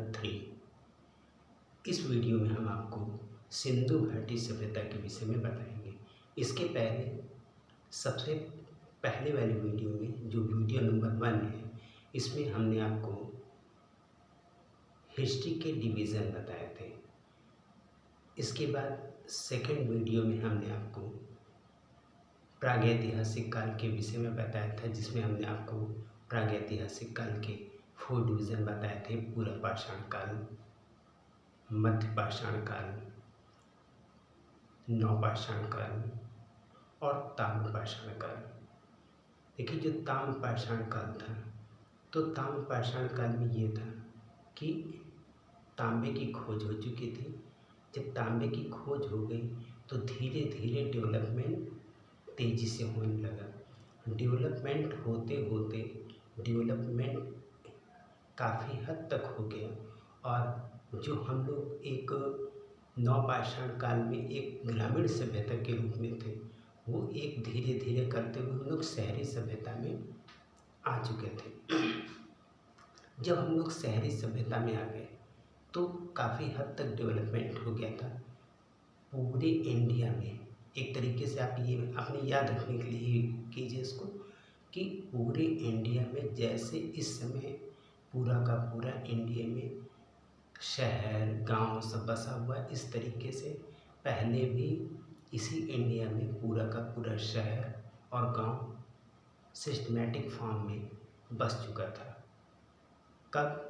Number 3। इस video में हम आपको सिंधु घाटी सभ्यता के विषय में बताएंगे। इसके पहले सबसे पहले वाली वीडियो में जो वीडियो नंबर 1 है, इसमें हमने आपको हिस्ट्री के डिवीज़न बताए थे। इसके बाद सेकंड वीडियो में हमने आपको प्रागैतिहासिक काल के विषय में बताया था, जिसमें हमने आपको प्रागैतिहासिक काल के 4 डिवीज़न बताए थे: पूर्व पाषाण काल, मध्य पाषाण काल, नवपाषाण काल और ताम्रपाषाण काल। देखिए, जो ताम्रपाषाण काल था, तो ताम्रपाषाण काल में ये था कि तांबे की खोज हो चुकी थी। जब तांबे की खोज हो गई तो धीरे धीरे डेवलपमेंट तेज़ी से होने लगा। डेवलपमेंट होते होते डेवलपमेंट काफ़ी हद तक हो गया, और जो हम लोग एक नवपाषाण काल में एक ग्रामीण सभ्यता के रूप में थे, वो एक धीरे धीरे करते हुए हम लोग शहरी सभ्यता में आ चुके थे। जब हम लोग शहरी सभ्यता में आ गए तो काफ़ी हद तक डेवलपमेंट हो गया था पूरे इंडिया में। एक तरीके से आप ये अपने याद रखने के लिए कीजिए इसको, कि पूरे इंडिया में जैसे इस समय पूरा का पूरा इंडिया में शहर गांव सब बसा हुआ, इस तरीके से पहले भी इसी इंडिया में पूरा का पूरा शहर और गांव सिस्टमेटिक फॉर्म में बस चुका था। कब?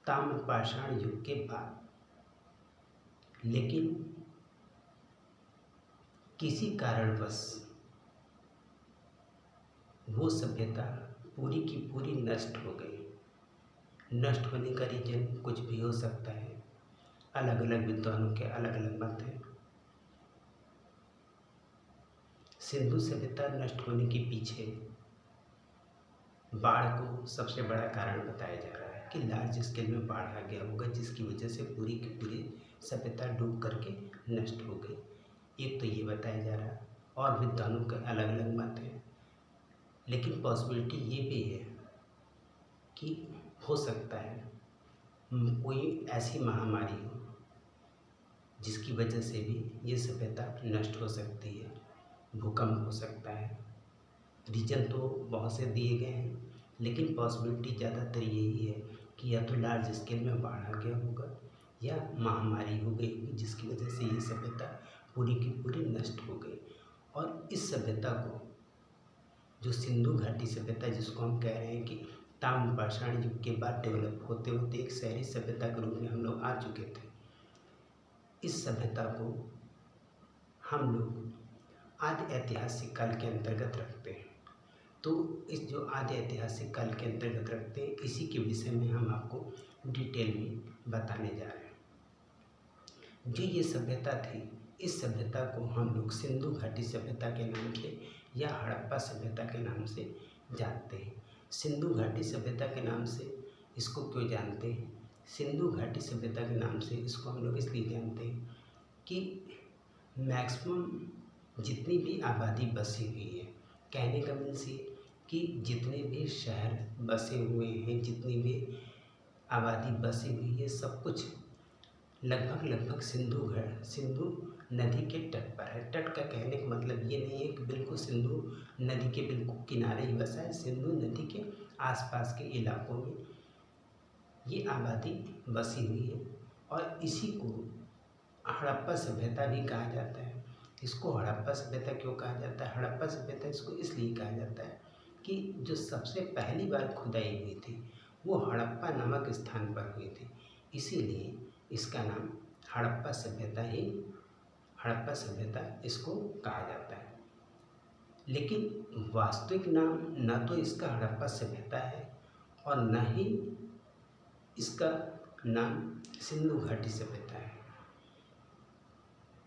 ताम्रपाषाण युग के बाद। लेकिन किसी कारणवश वो सभ्यता पूरी की पूरी नष्ट हो गई। नष्ट होने का रीजन कुछ भी हो सकता है, अलग अलग विद्वानों के अलग अलग मत हैं। सिंधु सभ्यता नष्ट होने के पीछे बाढ़ को सबसे बड़ा कारण बताया जा रहा है कि लार्ज स्केल में बाढ़ आ गया होगा, जिसकी वजह से पूरी की पूरी सभ्यता डूब करके नष्ट हो गई। एक तो ये बताया जा रहा है, और विद्वानों के अलग अलग मत हैं। लेकिन पॉसिबिलिटी ये भी है कि हो सकता है कोई ऐसी महामारी हो जिसकी वजह से भी ये सभ्यता नष्ट हो सकती है। भूकंप हो सकता है। रीजन तो बहुत से दिए गए हैं, लेकिन पॉसिबिलिटी ज़्यादातर यही है कि या तो लार्ज स्केल में बाढ़ आ गया होगा या महामारी हो गई होगी, जिसकी वजह से ये सभ्यता पूरी की पूरी नष्ट हो गई। और इस सभ्यता को, जो सिंधु घाटी सभ्यता जिसको हम कह रहे हैं कि ताम्रपाषाण युग के बाद डेवलप होते होते एक शहरी सभ्यता के रूप में हम लोग आ चुके थे, इस सभ्यता को हम लोग आदि ऐतिहासिक काल के अंतर्गत रखते हैं। तो इस जो आदि ऐतिहासिक काल के अंतर्गत रखते हैं, इसी के विषय में हम आपको डिटेल में बताने जा रहे हैं। जो ये सभ्यता थी, इस सभ्यता को हम लोग सिंधु घाटी सभ्यता के नाम से या हड़प्पा सभ्यता के नाम से जानते हैं। सिंधु घाटी सभ्यता के नाम से इसको क्यों जानते हैं? सिंधु घाटी सभ्यता के नाम से इसको हम लोग इसलिए जानते हैं कि मैक्सिमम जितनी भी आबादी बसी हुई है, कहने का मीन्स ये कि जितने भी शहर बसे हुए हैं, जितनी भी आबादी बसी हुई है, सब कुछ लगभग सिंधु नदी के तट पर है। तट का कहने का मतलब ये नहीं है कि बिल्कुल सिंधु नदी के बिल्कुल किनारे ही बसा है। सिंधु नदी के आसपास के इलाकों में ये आबादी बसी हुई है, और इसी को हड़प्पा सभ्यता भी कहा जाता है। इसको हड़प्पा सभ्यता क्यों कहा जाता है? हड़प्पा सभ्यता इसको इसलिए कहा जाता है कि जो सबसे पहली बार खुदाई हुई थी वो हड़प्पा नामक स्थान पर हुई थी, इसीलिए इसका नाम हड़प्पा सभ्यता इसको कहा जाता है। लेकिन वास्तविक नाम न तो इसका हड़प्पा सभ्यता है और न ही इसका नाम सिंधु घाटी सभ्यता है।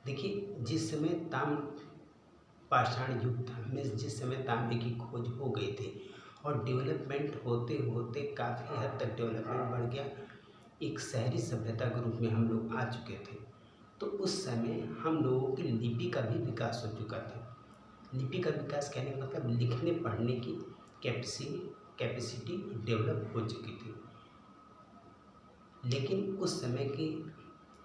देखिए, जिस समय ताम्रपाषाण युग था, जिस समय तांबे की खोज हो गई थी और डेवलपमेंट होते होते काफ़ी हद तक डेवलपमेंट बढ़ गया, एक शहरी सभ्यता के रूप में हम लोग आ चुके थे, तो उस समय हम लोगों की लिपि का भी विकास हो चुका था। लिपि का विकास कहने का मतलब लिखने पढ़ने की कैपेसिटी डेवलप हो चुकी थी। लेकिन उस समय की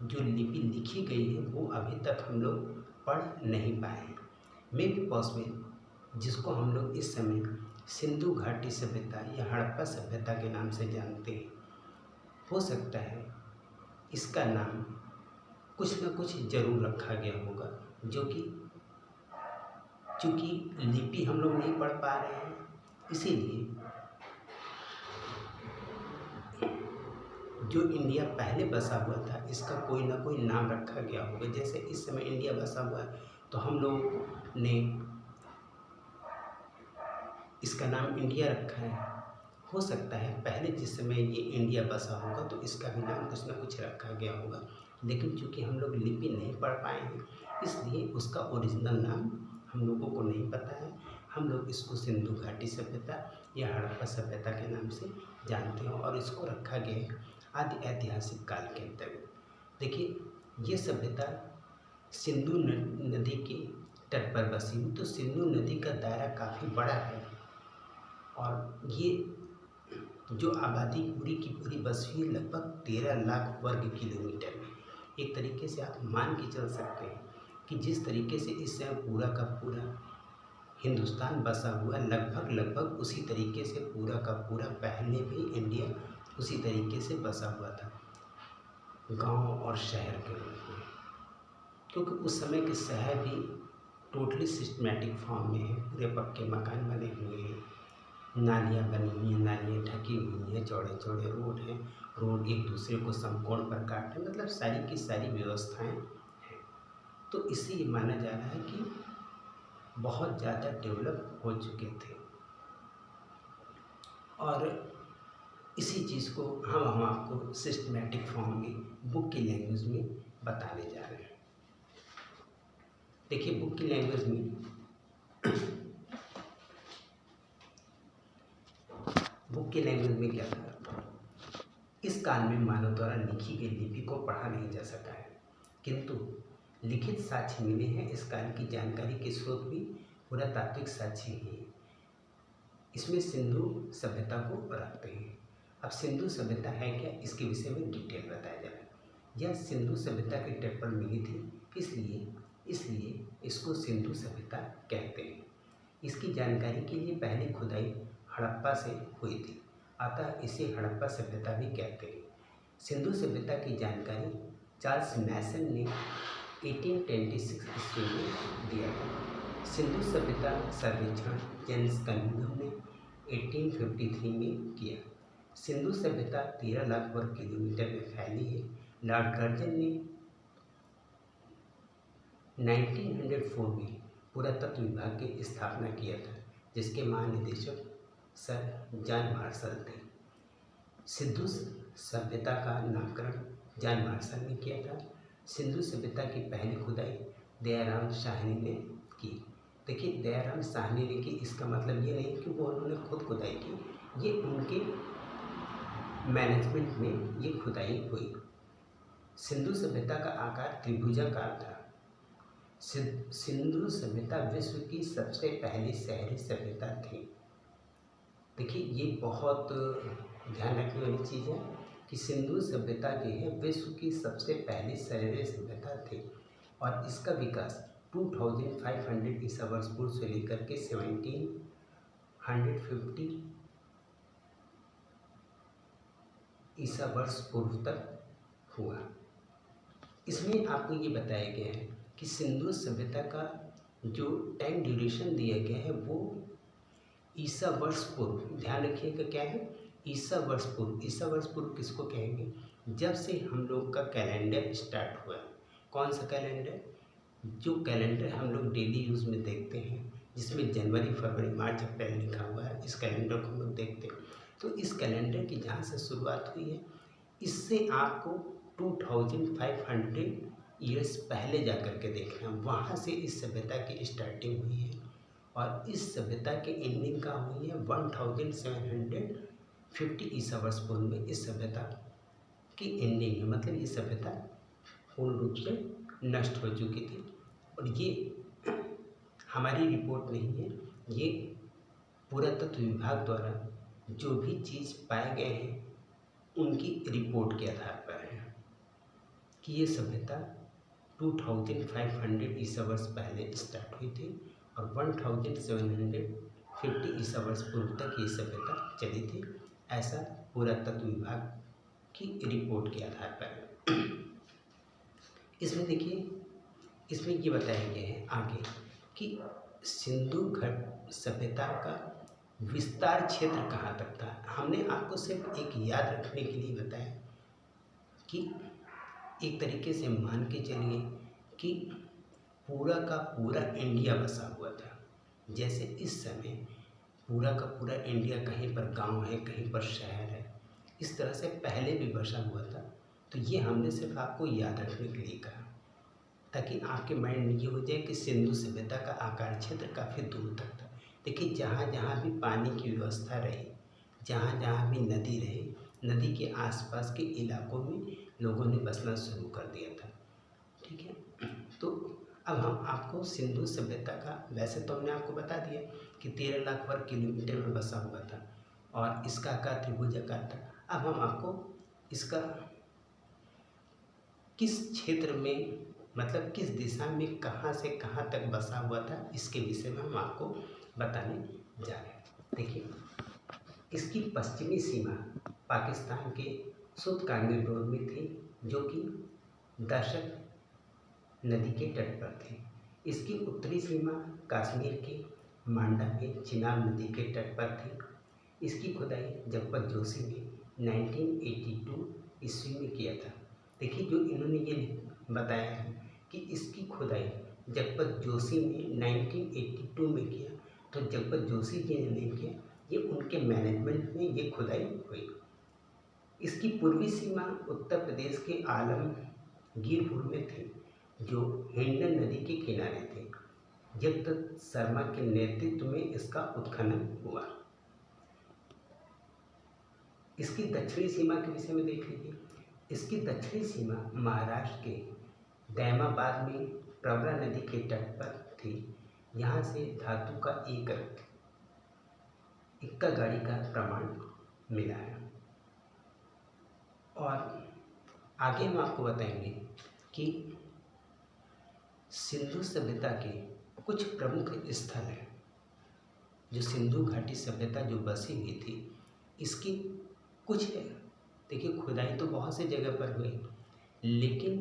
जो लिपि लिखी गई है वो अभी तक हम लोग पढ़ नहीं पाए हैं। मे बी पॉसिबल जिसको हम लोग इस समय सिंधु घाटी सभ्यता या हड़प्पा सभ्यता के नाम से जानते हैं, हो सकता है इसका नाम कुछ न कुछ जरूर रखा गया होगा, जो कि चूँकि लिपि हम लोग नहीं पढ़ पा रहे हैं, इसीलिए जो इंडिया पहले बसा हुआ था इसका कोई ना कोई नाम रखा गया होगा। जैसे इस समय इंडिया बसा हुआ है तो हम लोग ने इसका नाम इंडिया रखा है। हो सकता है पहले जिस समय ये इंडिया बसा होगा तो इसका भी नाम कुछ ना कुछ रखा गया होगा, लेकिन चूँकि हम लोग लिपि नहीं पढ़ पाए हैं इसलिए उसका ओरिजिनल नाम हम लोगों को नहीं पता है। हम लोग इसको सिंधु घाटी सभ्यता या हड़प्पा सभ्यता के नाम से जानते हैं और इसको रखा गया है आदि ऐतिहासिक काल के अंतर्गत। देखिए ये सभ्यता सिंधु नदी के तट पर बसी हुई, तो सिंधु नदी का दायरा काफ़ी बड़ा है और ये जो आबादी पूरी की पूरी बसी हुई लगभग 13 लाख वर्ग किलोमीटर में। एक तरीके से आप मान के चल सकते हैं कि जिस तरीके से इस समय पूरा का पूरा हिंदुस्तान बसा हुआ है, लगभग उसी तरीके से पूरा का पूरा पहले भी इंडिया उसी तरीके से बसा हुआ था, गांव और शहर के रूप में। क्योंकि उस समय के शहर भी टोटली सिस्टमेटिक फॉर्म में है, पूरे पक्के मकान बने हुए हैं, नालियाँ बनी हुई हैं, नालियाँ ढकी हुई हैं, चौड़े चौड़े रोड हैं, रोड एक दूसरे को समकोण पर काटते, मतलब सारी की सारी व्यवस्थाएं हैं। तो इससे ये माना जा रहा है कि बहुत ज़्यादा डेवलप हो चुके थे और इसी चीज़ को हम आपको सिस्टमेटिक फॉर्म में बुक की लैंग्वेज में बताने जा रहे हैं। देखिए बुक की लैंग्वेज में क्या था, इस काल में मानव द्वारा लिखी गई लिपि को पढ़ा नहीं जा सका है, किंतु लिखित साक्ष्य मिले हैं। इस काल की जानकारी के स्रोत भी पुरातात्विक साक्ष्य हैं। इसमें सिंधु सभ्यता को रखते हैं। अब सिंधु सभ्यता है क्या, इसके विषय में डिटेल बताया जा रहा है। यह सिंधु सभ्यता के तट पर मिली थी, इसलिए इसको सिंधु सभ्यता कहते हैं। इसकी जानकारी के लिए पहली खुदाई हड़प्पा से हुई थी, अतः इसे हड़प्पा सभ्यता भी कहते हैं। सिंधु सभ्यता की जानकारी चार्ल्स मैसन ने 1826 ईस्वी में दिया था। सिंधु सभ्यता सर्वेक्षण जेम्स कनिंघम ने 1853 में किया। सिंधु सभ्यता 13 लाख वर्ग किलोमीटर में फैली है। लॉर्ड कर्जन ने 1904 में पुरातत्व विभाग की स्थापना किया था, जिसके महानिदेशक सर जॉन मार्शल थे। सिंधु सभ्यता का नामकरण जॉन मार्शल ने किया था। सिंधु सभ्यता की पहली खुदाई दयाराम साहनी ने की। देखिए दयाराम साहनी ने की, इसका मतलब ये नहीं कि वो उन्होंने खुद खुदाई की, ये उनके मैनेजमेंट में ये खुदाई हुई। सिंधु सभ्यता का आकार त्रिभुजाकार था। सिंधु सभ्यता विश्व की सबसे पहली शहरी सभ्यता थी। देखिए ये बहुत ध्यान रखने वाली चीज़ है कि सिंधु सभ्यता जो है विश्व की सबसे पहली शहरी सभ्यता थी और इसका विकास 2500 ईसा वर्ष पूर्व से लेकर के 1750 ईसा वर्ष पूर्व तक हुआ। इसमें आपको ये बताया गया है कि सिंधु सभ्यता का जो टाइम ड्यूरेशन दिया गया है वो ईसा वर्ष पूर्व, ध्यान रखिएगा क्या है, ईसा वर्ष पूर्व। ईसा वर्ष पूर्व किसको कहेंगे, जब से हम लोग का कैलेंडर स्टार्ट हुआ। कौन सा कैलेंडर, जो कैलेंडर हम लोग डेली यूज़ में देखते हैं, जिसमें जनवरी फरवरी मार्च अप्रैल लिखा हुआ है, इस कैलेंडर को हम लोग देखते हैं। तो इस कैलेंडर की जहाँ से शुरुआत हुई है, इससे आपको 2500 ईयर्स पहले जा कर के देखना, वहाँ से इस सभ्यता की स्टार्टिंग हुई है और इस सभ्यता के एंडिंग का हुई है 1750 ईसा वर्ष पूर्व में। इस सभ्यता की एंडिंग है, मतलब ये सभ्यता पूर्ण रूप से नष्ट हो चुकी थी। और ये हमारी रिपोर्ट नहीं है, ये पुरातत्व विभाग द्वारा जो भी चीज़ पाए गए हैं उनकी रिपोर्ट के आधार कि ये सभ्यता 2500 ईसा वर्ष पहले स्टार्ट हुई थी और 1750 ईसा वर्ष पूर्व तक ये सभ्यता चली थी, ऐसा पुरातत्व विभाग की रिपोर्ट के आधार पर। इसमें देखिए, इसमें ये बताया गया है आगे कि सिंधु घाटी सभ्यता का विस्तार क्षेत्र कहाँ तक था। हमने आपको सिर्फ एक याद रखने के लिए बताया कि एक तरीके से मान के चलिए कि पूरा का पूरा इंडिया बसा हुआ था। जैसे इस समय पूरा का पूरा इंडिया कहीं पर गांव है, कहीं पर शहर है, इस तरह से पहले भी बसा हुआ था। तो ये हमने सिर्फ आपको याद रखने के लिए कहा ताकि आपके माइंड में ये हो जाए कि सिंधु सभ्यता का आकार क्षेत्र काफ़ी दूर तक था। देखिए, जहाँ जहाँ भी पानी की व्यवस्था रही, जहाँ जहाँ भी नदी रही, नदी के आसपास के इलाकों में लोगों ने बसना शुरू कर दिया था। ठीक है, तो अब हम आपको सिंधु सभ्यता का, वैसे तो हमने आपको बता दिया कि 13 लाख वर्ग किलोमीटर में बसा हुआ था और इसका आकार त्रिभुजाकार था। अब हम आपको इसका किस क्षेत्र में, मतलब किस दिशा में कहाँ से कहाँ तक बसा हुआ था, इसके विषय में हम आपको बताने जा रहे हैं। देखिए, इसकी पश्चिमी सीमा पाकिस्तान के सुतकांगी रोड में थी, जो कि दशक नदी के तट पर थी। इसकी उत्तरी सीमा कश्मीर के मांडा में चिनाब नदी के तट पर थी। इसकी खुदाई जगपत जोशी ने 1982 ईस्वी में किया था। देखिए, जो इन्होंने ये बताया है कि इसकी खुदाई जगपत जोशी ने 1982 में किया, तो जगपत जोशी जी ने नहीं किया, ये उनके मैनेजमेंट में ये खुदाई हुई। इसकी पूर्वी सीमा उत्तर प्रदेश के आलमगीरपुर में थी, जो हिंडन नदी के किनारे थे। जगदत्त शर्मा के नेतृत्व में इसका उत्खनन हुआ। इसकी दक्षिणी सीमा के विषय में देख लीजिए। इसकी दक्षिणी सीमा महाराष्ट्र के दैमाबाद में प्रवरा नदी के तट पर थी। यहाँ से धातु का एक इक्का गाड़ी का प्रमाण मिला है। और आगे हम आपको बताएंगे कि सिंधु सभ्यता के कुछ प्रमुख स्थल हैं। जो सिंधु घाटी सभ्यता जो बसी हुई थी, इसकी कुछ, देखिए, खुदाई तो बहुत से जगह पर हुई, लेकिन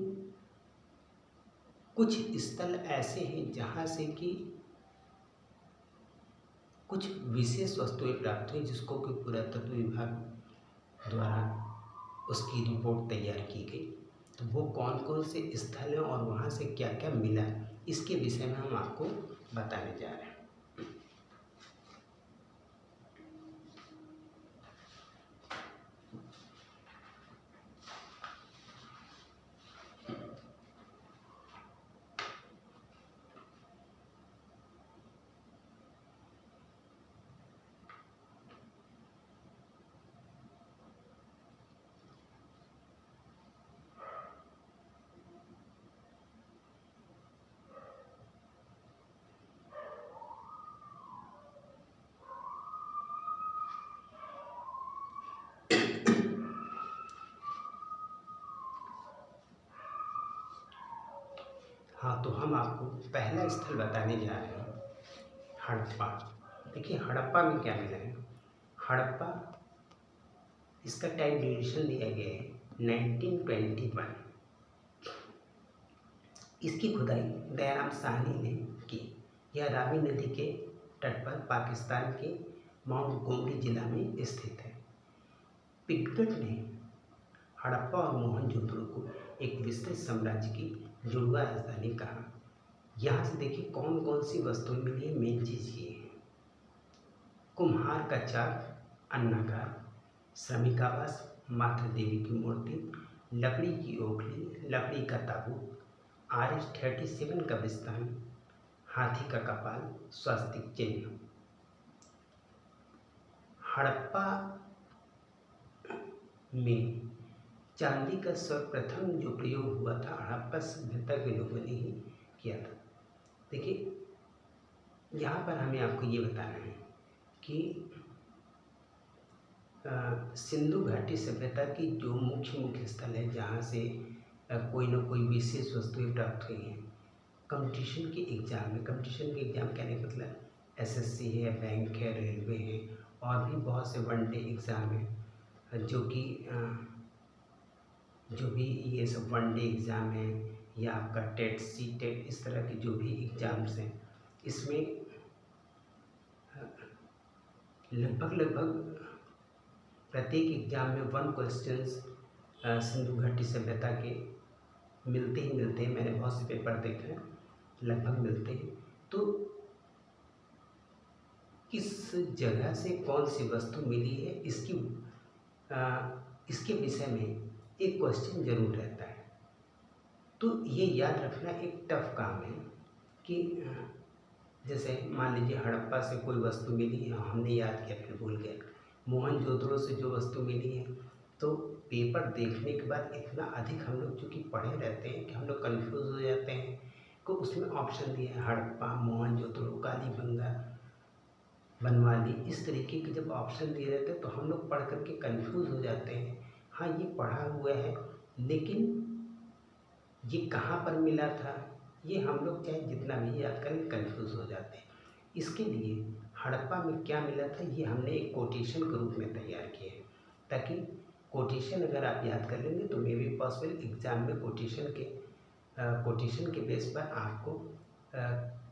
कुछ स्थल ऐसे हैं जहाँ से कि कुछ विशेष वस्तुएं प्राप्त हुई, जिसको कि पुरातत्व विभाग द्वारा उसकी रिपोर्ट तैयार की गई। तो वो कौन कौन से स्थल हैं और वहाँ से क्या क्या मिला, इसके विषय में हम आपको बताने जा रहे हैं। हाँ, तो हम आपको पहला स्थल बताने जा रहे हैं, हड़प्पा। देखिए, हड़प्पा में क्या मिला है। हड़प्पा, इसका टाइम ड्यूरेशन दिया गया है 1921। इसकी खुदाई दयाराम साहनी ने की। यह रावी नदी के तट पर पाकिस्तान के माउंट गोमती जिला में स्थित है। पिटगट ने हड़प्पा और मोहनजोदड़ो को एक विस्तृत साम्राज्य की जुड़वा राजधानी कहा। यहाँ से देखिए कौन कौन सी वस्तुएं मिली है। मेन चीज़ ये है, कुम्हार का चाक, अन्नागार, श्रमिक आवास, मातृ देवी की मूर्ति, लकड़ी की ओखली, लकड़ी का ताबूत, RS-37 कब्रिस्तान, हाथी का कपाल, स्वास्तिक चिन्ह। हड़प्पा में चांदी का सर्वप्रथम जो प्रयोग हुआ था, हड़प्पा सभ्यता के लोगों ने ही किया था। देखिए, यहाँ पर हमें आपको ये बताना है कि सिंधु घाटी सभ्यता की जो मुख्य स्थल है, जहाँ से कोई ना कोई विशेष वस्तुएं प्राप्त हुई हैं। कंपटीशन के एग्ज़ाम में, कंपटीशन के एग्ज़ाम कहने का मतलब एसएससी है, बैंक है, रेलवे है और भी बहुत से वनडे एग्ज़ाम हैं जो भी ये सब वनडे एग्ज़ाम है या आपका टेट, सी टेट, इस तरह के जो भी एग्ज़ाम्स हैं, इसमें लगभग प्रत्येक एग्ज़ाम में 1 क्वेश्चंस सिंधु घाटी सभ्यता के मिलते ही मिलते हैं। मैंने बहुत से पेपर देखे हैं, लगभग मिलते हैं। तो किस जगह से कौन सी वस्तु मिली है, इसके विषय में एक क्वेश्चन जरूर रहता है। तो ये याद रखना एक टफ काम है कि जैसे मान लीजिए हड़प्पा से कोई वस्तु मिली है, हमने याद किया फिर भूल गए। मोहनजोदड़ो से जो वस्तु मिली है, तो पेपर देखने के बाद इतना अधिक हम लोग चूँकि पढ़े रहते हैं कि हम लोग कन्फ्यूज़ हो जाते हैं। को उसमें ऑप्शन दिए हैं हड़प्पा, मोहनजोदड़ो, कालीबंगा, बनवाली, इस तरीके के जब ऑप्शन दिए रहते हैं तो हम लोग पढ़ करके कंफ्यूज हो जाते हैं। हाँ, ये पढ़ा हुआ है लेकिन ये कहाँ पर मिला था, ये हम लोग चाहे जितना भी याद करें कंफ्यूज हो जाते हैं। इसके लिए हड़प्पा में क्या मिला था ये हमने एक कोटेशन के रूप में तैयार किए हैं, ताकि कोटेशन अगर आप याद कर लेंगे तो मे बी पॉसिबल एग्ज़ाम में कोटेशन के बेस पर आपको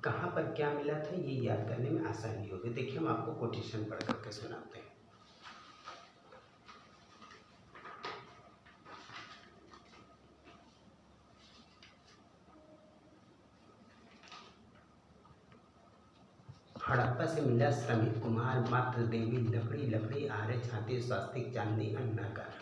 कहाँ पर क्या मिला था ये याद करने में आसानी होगी। देखिए हम आपको कोटेशन पढ़ करके सुनाते हैं। हड़प्पा से मिला श्रमिक कुम्हार मात्र देवी लकड़ी लकड़ी आरे छाती स्वास्तिक चांदी अन्नाकार।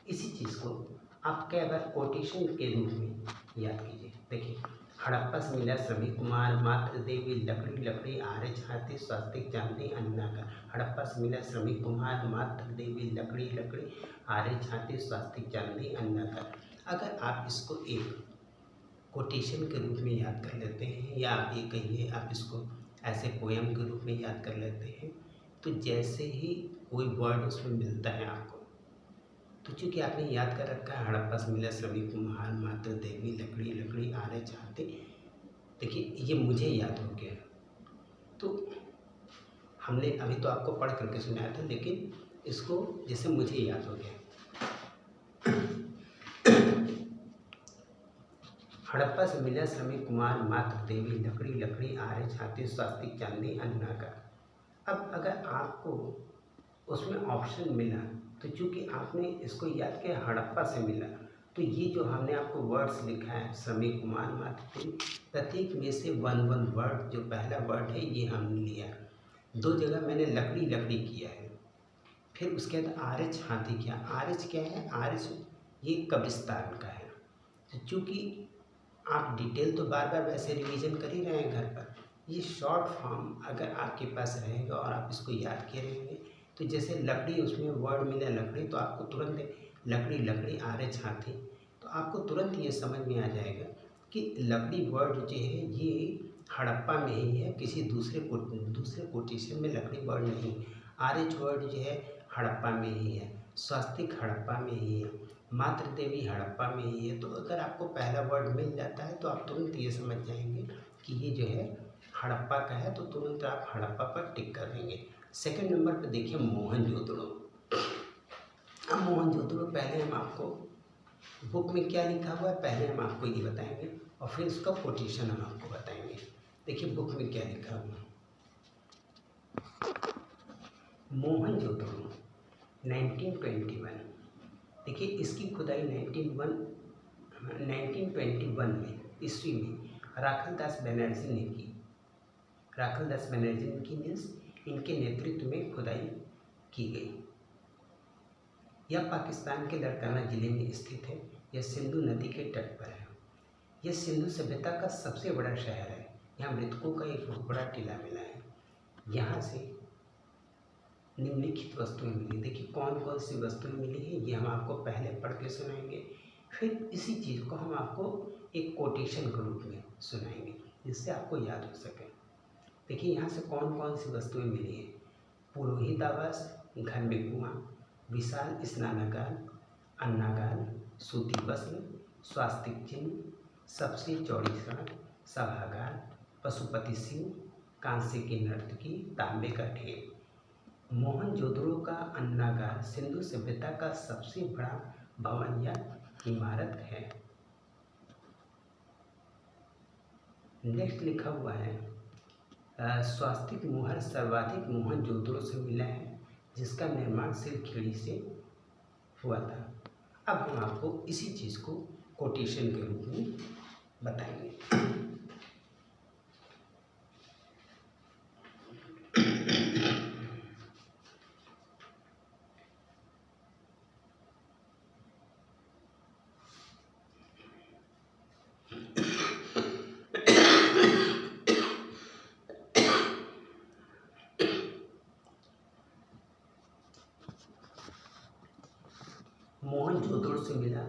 इसी चीज़ को आप कई बार कोटेशन के रूप में याद कीजिए। देखिए हड़प्पा से मिला श्रमिक कुमार मात्र देवी लकड़ी लकड़ी आरे छाती स्वास्तिक चांदी अन्नाकार। हड़प्पा से मिला श्रमिक कुमार मात्र देवी लकड़ी लकड़ी आरे छाती स्वास्तिक चांदी अन्नाकार। अगर आप इसको एक कोटेशन के रूप में याद कर लेते हैं या आप ये कहिए आप इसको ऐसे पोएम के रूप में याद कर लेते हैं, तो जैसे ही कोई वर्ड उसमें मिलता है आपको, तो चूँकि आपने याद कर रखा है हड़प्पा से मिला श्रमिक कुम्हार मात्र देवी लकड़ी लकड़ी आरे छाती, देखिए ये मुझे याद हो गया। तो हमने अभी तो आपको पढ़ करके सुनाया था, लेकिन इसको जैसे मुझे याद हो गया। हड़प्पा से मिला श्रमिक कुमार मात्र देवी लकड़ी लकड़ी आरे छाती स्वास्तिक चांदी अन्नाकार। अब अगर आपको उसमें ऑप्शन मिला तो चूँकि आपने इसको याद किया हड़प्पा से मिला, तो ये जो हमने आपको वर्ड्स लिखा है श्रमिक कुमार मात्र, प्रत्येक में से वन वर्ड, जो पहला वर्ड है ये हमने लिया। 2 जगह मैंने लकड़ी लकड़ी किया है, फिर उसके बाद आरच हाथी किया। आरच क्या है? आरच ये कब्रिस्तान का है। तो चूँकि आप डिटेल तो बार बार वैसे रिवीजन कर ही रहे हैं घर पर, ये शॉर्ट फॉर्म अगर आपके पास रहेगा और आप इसको याद किए रहेंगे, तो जैसे लकड़ी उसमें वर्ड मिला लकड़ी, तो आपको तुरंत लकड़ी लकड़ी आरे छाती, तो आपको तुरंत ये समझ में आ जाएगा कि लकड़ी वर्ड जो है ये हड़प्पा में ही है, किसी दूसरे कोटेशन में लकड़ी वर्ड नहीं। आरच वर्ड जो है हड़प्पा में ही है, स्वास्तिक हड़प्पा में ही है, मात्र देवी हड़प्पा में ही है। तो अगर आपको पहला वर्ड मिल जाता है तो आप तुरंत ये समझ जाएंगे कि ये जो है हड़प्पा का है, तो तुरंत आप हड़प्पा पर टिक कर देंगे। सेकंड नंबर पर देखिए मोहनजोदड़ो। अब मोहनजोदड़ो पहले हम आपको बुक में क्या लिखा हुआ है पहले हम आपको ये बताएंगे और फिर उसका कोटेशन हम आपको बताएंगे। देखिए बुक में क्या लिखा हुआ है। मोहनजोदड़ो 1921। देखिए इसकी खुदाई 1921 में ईस्वी में राखल दास बनर्जी ने की। राखल दास बनर्जी ने की मीन्स इनके नेतृत्व में खुदाई की गई। यह पाकिस्तान के लड़काना जिले में स्थित है। यह सिंधु नदी के तट पर है। यह सिंधु सभ्यता का सबसे बड़ा शहर है। यहाँ मृतकों का एक बहुत बड़ा टीला मिला है। यहाँ से निम्नलिखित वस्तुएं मिली। देखिए कौन कौन सी वस्तुएं मिली है ये हम आपको पहले पढ़ के सुनाएंगे, फिर इसी चीज़ को हम आपको एक कोटेशन के रूप में सुनाएंगे जिससे आपको याद हो सके। देखिए यहाँ से कौन कौन सी वस्तुएं मिली है। पुरोहित आवास, घर में कुआं, विशाल स्नानागार, अन्नागार, सूती वस्त्र, स्वास्तिक चिन्ह, सबसे चौड़ी सड़क, सभागार, पशुपति सिंह, कांस्य की नर्तकी, तांबे का ढेर। मोहनजोदड़ो का अन्नागार सिंधु सभ्यता का सबसे बड़ा भवन या इमारत है। नेक्स्ट लिखा हुआ है स्वास्तिक मुहर सर्वाधिक मोहनजोदड़ो से मिला है, जिसका निर्माण सिलखेड़ी से हुआ था। अब हम आपको इसी चीज़ को कोटेशन के रूप में बताएंगे। मोहनजोदड़ो से मिला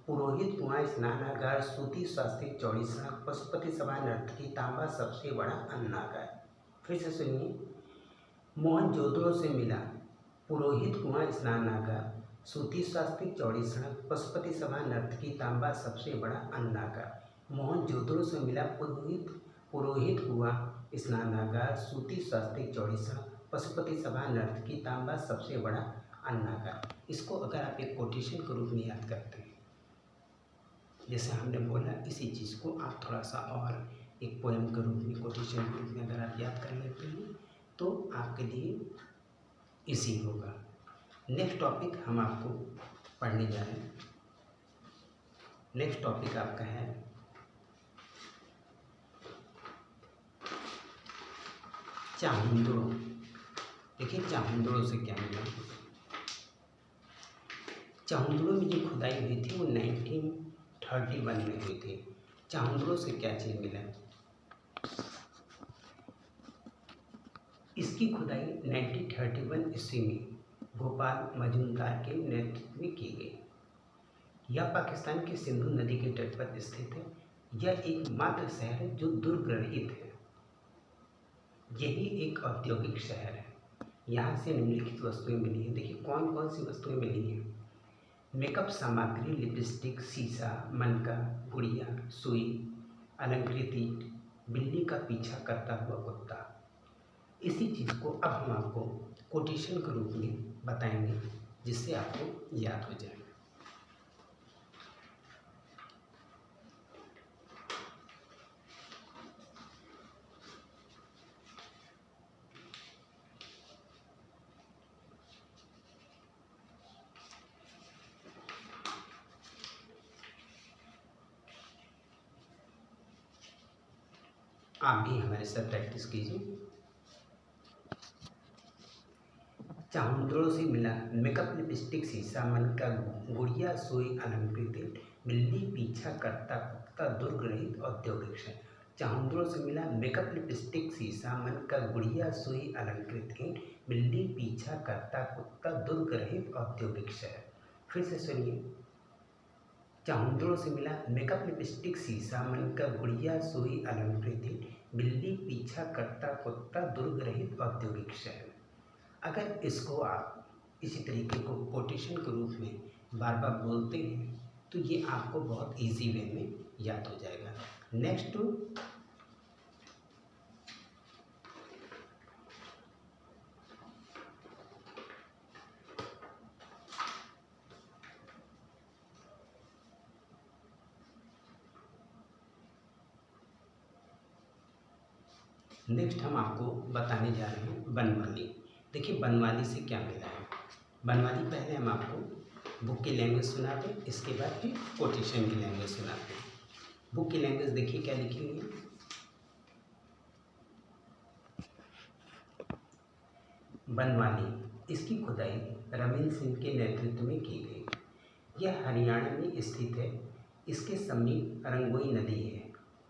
पुरोहित कुआं, स्नानागार, सूती स्वास्तिक, चौड़ी सड़क, पशुपति सभा, नर्तकी, तांबा, सबसे बड़ा अन्नागार। फिर से सुनिए, मोहनजोदड़ो से मिला पुरोहित कुआं, स्नानागार, सूती स्वास्तिक, चौड़ी सड़क, पशुपति सभा, नर्तकी, तांबा, सबसे बड़ा अन्नागार। मोहनजोदड़ो से मिला पुरोहित कुआं, स्नानागार, सूती स्वास्तिक, चौड़ी सड़क, पशुपति सभा, नर्तकी, तांबा, सबसे बड़ा अन्नागार। इसको अगर आप एक कोटेशन के रूप में याद करते हैं, जैसे हमने बोला, इसी चीज़ को आप थोड़ा सा और एक पोएम के रूप में, कोटेशन के रूप में अगर आप याद कर लेते हैं तो आपके लिए इजी होगा। नेक्स्ट टॉपिक हम आपको पढ़ने जा रहे हैं। नेक्स्ट टॉपिक आपका है चाहुंदड़ो। देखिए चाहुंदड़ो से क्या मिला। चाहुंदड़ो में जो खुदाई हुई थी वो 1931 में हुई थी। चाहुंदड़ो से क्या चीज़ मिला, इसकी खुदाई 1931 ईस्वी में गोपाल मजूमदार के नेतृत्व में की गई। यह पाकिस्तान के सिंधु नदी के तट पर स्थित है। यह एकमात्र शहर है जो दुर्ग रहित है। यही एक औद्योगिक शहर है। यहाँ से निम्नलिखित वस्तुएं मिली हैं। देखिए कौन कौन सी वस्तुएं मिली हैं। मेकअप सामग्री, लिपस्टिक, शीशा, मनका, गुड़िया, सुई, अलंकृत ईंट, बिल्ली का पीछा करता हुआ कुत्ता। इसी चीज़ को अब हम आपको कोटेशन के रूप में बताएंगे, जिससे आपको याद हो जाए। आप भी हमारे साथ प्रैक्टिस कीजिए। चाहुंदड़ो से मिला मेकअप, लिपस्टिक, शीशा, मनका, गुड़िया, सुई, अलंकृत, बिल्ली, पीछा करता कुत्ता, दुर्ग रहित औद्योगिक शहर। चाहुंदड़ो से मिला मेकअप, लिपस्टिक, शीशा, मनका, गुड़िया, सुई, अलंकृत ईंट, बिल्ली, पीछा करता कुत्ता, दुर्ग रहित औद्योगिक शहर। फिर से सुनिए, चाहुंदड़ो से मिला मेकअप, लिपस्टिक, शीशा, मनका, गुड़िया, सुई, अलंकृत ईंट, बिल्ली, पीछा करता कुत्ता, दुर्ग रहित औद्योगिक शहर। अगर इसको आप इसी तरीके को कोटेशन के रूप में बार बार बोलते हैं तो ये आपको बहुत इजी वे में याद हो जाएगा। नेक्स्ट हम आपको बताने जा रहे हैं बनवाली। देखिए बनवाली से क्या मिला है। बनवाली पहले हम आपको बुक की लैंग्वेज सुनाते हैं, इसके बाद फिर कोटेशन की लैंग्वेज सुनाते हैं। बुक की लैंग्वेज देखिए क्या लिखी हुई है। बनवाली, इसकी खुदाई रविंद्र सिंह के नेतृत्व में की गई। यह हरियाणा में स्थित है। इसके समीप रंगोई नदी है।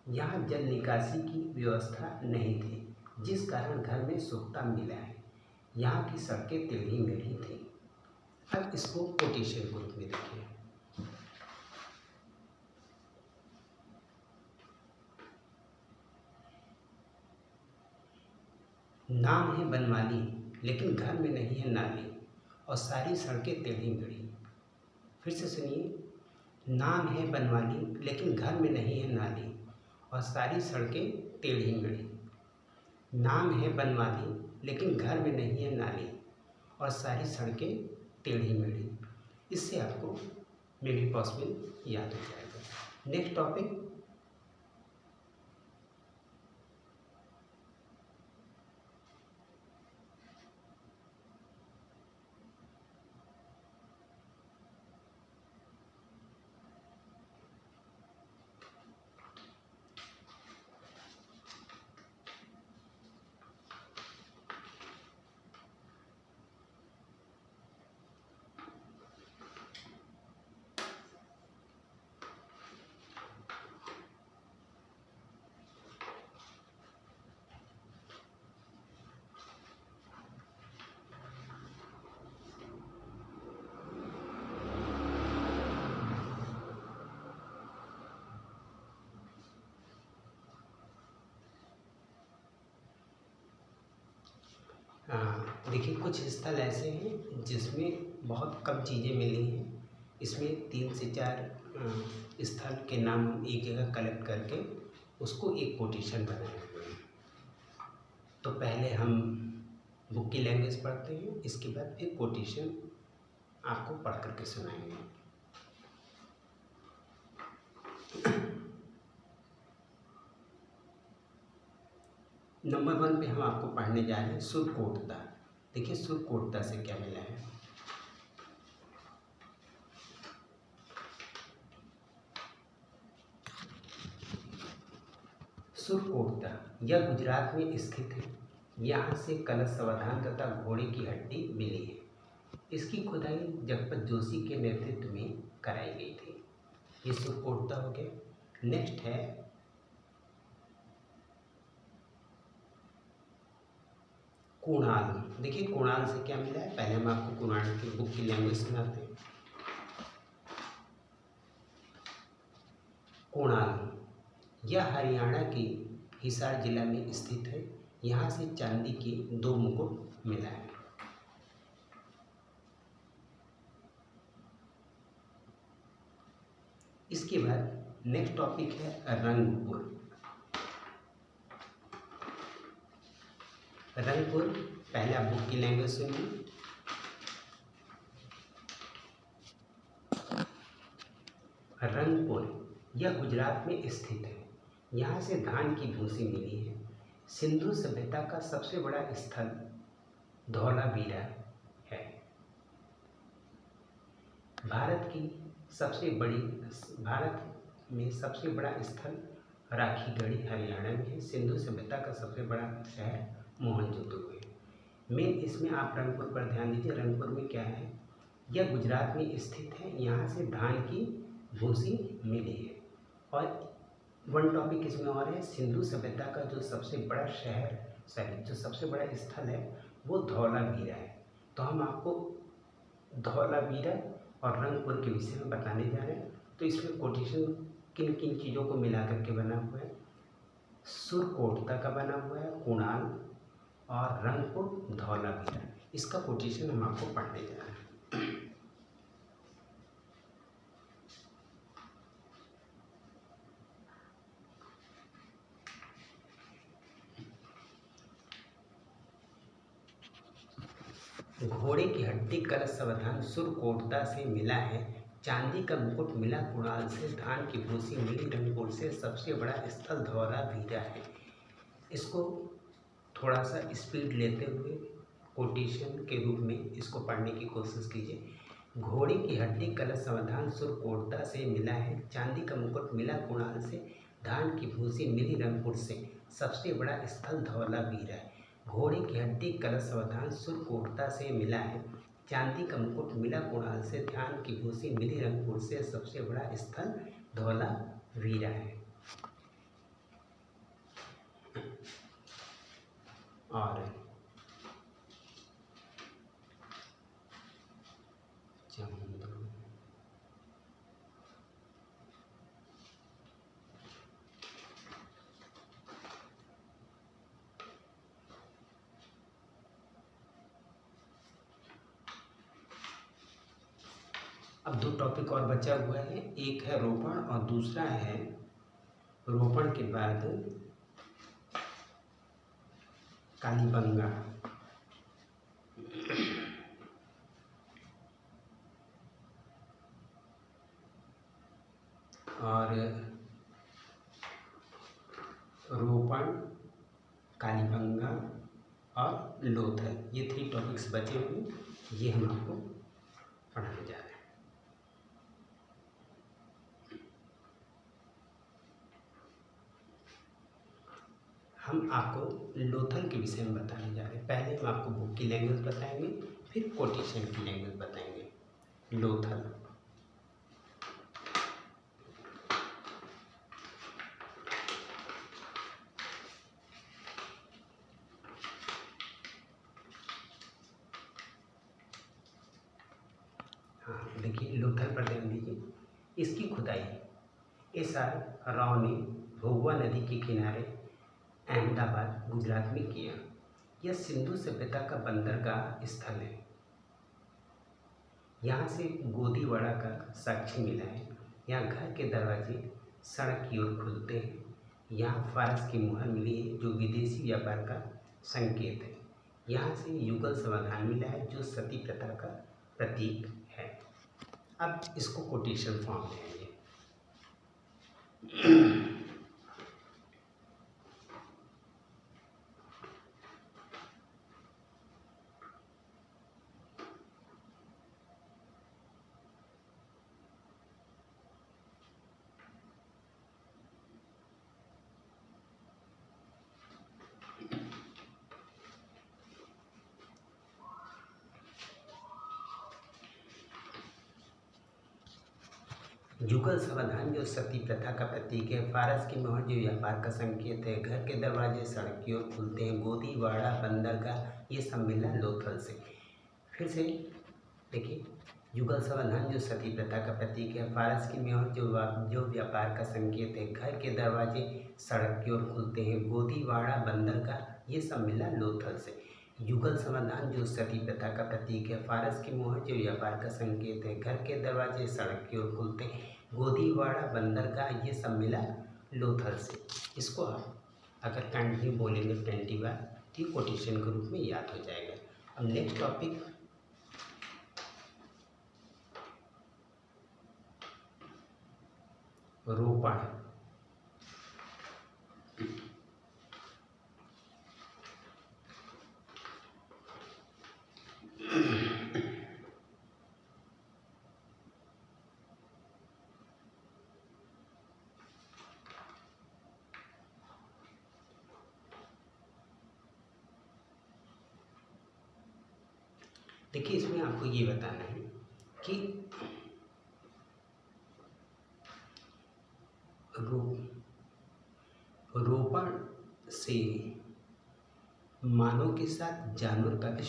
यहाँ जल निकासी की व्यवस्था नहीं थी, जिस कारण घर में सोखता मिला है। यहाँ की सड़कें टेढ़ी मेढ़ी थी। अब इसको कोटेशन के रूप में देखिए। नाम है बनवाली, लेकिन घर में नहीं है नाली, और सारी सड़कें टेढ़ी मेढ़ी। फिर से सुनिए, नाम है बनवाली लेकिन घर में नहीं है नाली, और सारी सड़कें टेढ़ी मेढ़ी। नाम है बनवाली लेकिन घर में नहीं है नाली, और सारी सड़कें टेढ़ी मेढ़ी। इससे आपको मे बी पॉसिबल याद हो जाएगा। नेक्स्ट टॉपिक, देखिए कुछ स्थल ऐसे हैं जिसमें बहुत कम चीज़ें मिली हैं। इसमें 3 से 4 स्थल के नाम एक जगह कलेक्ट करके उसको एक कोटेशन बनाए हुए हैं। तो पहले हम बुक की लैंग्वेज पढ़ते हैं, इसके बाद फिर कोटेशन आपको पढ़ करके सुनाएंगे। नंबर 1 पे हम आपको पढ़ने जा रहे हैं सुरकोटता। देखिए सुरकोटता से क्या मिला है। सुरकोटता यह गुजरात में स्थित है। यहाँ से कलश सावधान तथा घोड़े की हड्डी मिली है। इसकी खुदाई जगपत जोशी के नेतृत्व में कराई गई थी। ये सुरकोटता हो गया। नेक्स्ट है कुणाल। देखिए कुणाल से क्या मिला है, पहले हम आपको कुणाल की बुक की लैंग्वेज सुनाते हैं। कुणाल यह हरियाणा के हिसार जिला में स्थित है। यहाँ से चांदी के 2 मुकुट मिला है। इसके बाद नेक्स्ट टॉपिक है रंगपुर। रंगपुर पहले आप बुक की लैंग्वेज सुनिए। रंगपुर यह गुजरात में स्थित है। यहाँ से धान की भूसी मिली है। सिंधु सभ्यता का सबसे बड़ा स्थल धौलावीरा है। भारत में सबसे बड़ा स्थल राखीगढ़ी हरियाणा में है। सिंधु सभ्यता का सबसे बड़ा शहर मोहनजोदड़ो है। मेन इसमें आप रंगपुर पर ध्यान दीजिए। रंगपुर में क्या है, यह गुजरात में स्थित है। यहाँ से धान की भूसी मिली है। और 1 टॉपिक इसमें और है, सिंधु सभ्यता का जो सबसे बड़ा जो सबसे बड़ा स्थल है वो धौलावीरा है। तो हम आपको धौलावीरा और रंगपुर के विषय में बताने जा रहे हैं। तो इसमें कोटेशन किन किन चीज़ों को मिला करके बना हुआ है। सुरकोटता का बना हुआ है, कुणाल और रंगपुर धौलावीरा। इसका कोटेशन हम आपको पढ़ने जा रहे हैं। घोड़े की हड्डी कलश सावधान सुरकोटता से मिला है। चांदी का मुकुट मिला कुणाल से। धान की भूसी मिली रंगपुर से। सबसे बड़ा स्थल धौलावीरा है। इसको थोड़ा सा स्पीड लेते हुए कोटेशन के रूप में इसको पढ़ने की कोशिश कीजिए। घोड़े की हड्डी कलश सावधान सुरकोटता से मिला है। चांदी का मुकुट मिला कुणाल से। धान की भूसी मिली रंगपुर से। सबसे बड़ा स्थल धौलावीरा है। घोड़े की हड्डी कलश सावधान सुरकोटता से मिला है। चांदी का मुकुट मिला कुणाल से। धान की भूसी मिली रंगपुर से। सबसे बड़ा स्थल धौलावीरा है। और अब दो टॉपिक और बचा हुआ है, एक है रोपण और दूसरा है रोपण के बाद कालीबंगा। और रोपण, कालीबंगा और लोथल, ये 3 टॉपिक्स बचे हुए, ये हम आपको पढ़ाने जा रहे हैं। हम आपको लोथल के विषय में बताने जा रहे हैं। पहले हम आपको बुक की लैंग्वेज बताएंगे, फिर कोटेशन की लैंग्वेज बताएंगे। लोथल, हाँ देखिए, लोथल पर ध्यान दीजिए। इसकी खुदाई SR राव ने भोगवा नदी के किनारे अहमदाबाद गुजरात में किया। यह सिंधु सभ्यता का बंदरगाह स्थल है। यहाँ से गोदीवाड़ा का साक्ष्य मिला है। यहाँ घर के दरवाजे सड़क की ओर खुलते हैं। यहाँ फारस की मुहर मिली है जो विदेशी व्यापार का संकेत है। यहाँ से युगल समाधान मिला है जो सती प्रथा का प्रतीक है। अब इसको कोटेशन फॉर्म में आइए। युगल समाधान जो सती प्रथा का प्रतीक है। फारस की मोहर जो व्यापार का संकेत है। घर के दरवाजे सड़क की ओर खुलते हैं। गोदीवाड़ा बंदरगाह, ये सब मिला लोथल से। फिर से देखिए, युगल समाधान जो सती प्रथा का प्रतीक है। फारस की मोहर जो व्यापार का संकेत है। घर के दरवाजे सड़क की ओर खुलते हैं। गोदीवाड़ा बंदरगाह, ये सब मिला लोथल से। युगल समाधान जो सती प्रथा का प्रतीक है। फारस की मोहर जो व्यापार का संकेत है। घर के दरवाजे सड़क की ओर खुलते हैं। गोदीवाड़ा बंदरगाह, ये सब मिला लोथल से। इसको आप अगर कंटिन्यू बोलेंगे 20 बार तो ये कोटेशन के रूप में याद हो जाएगा। अब नेक्स्ट टॉपिक रोपण। देखिए, इसमें आपको ये बताना है कि रोपण से मानव के साथ जानवर का भी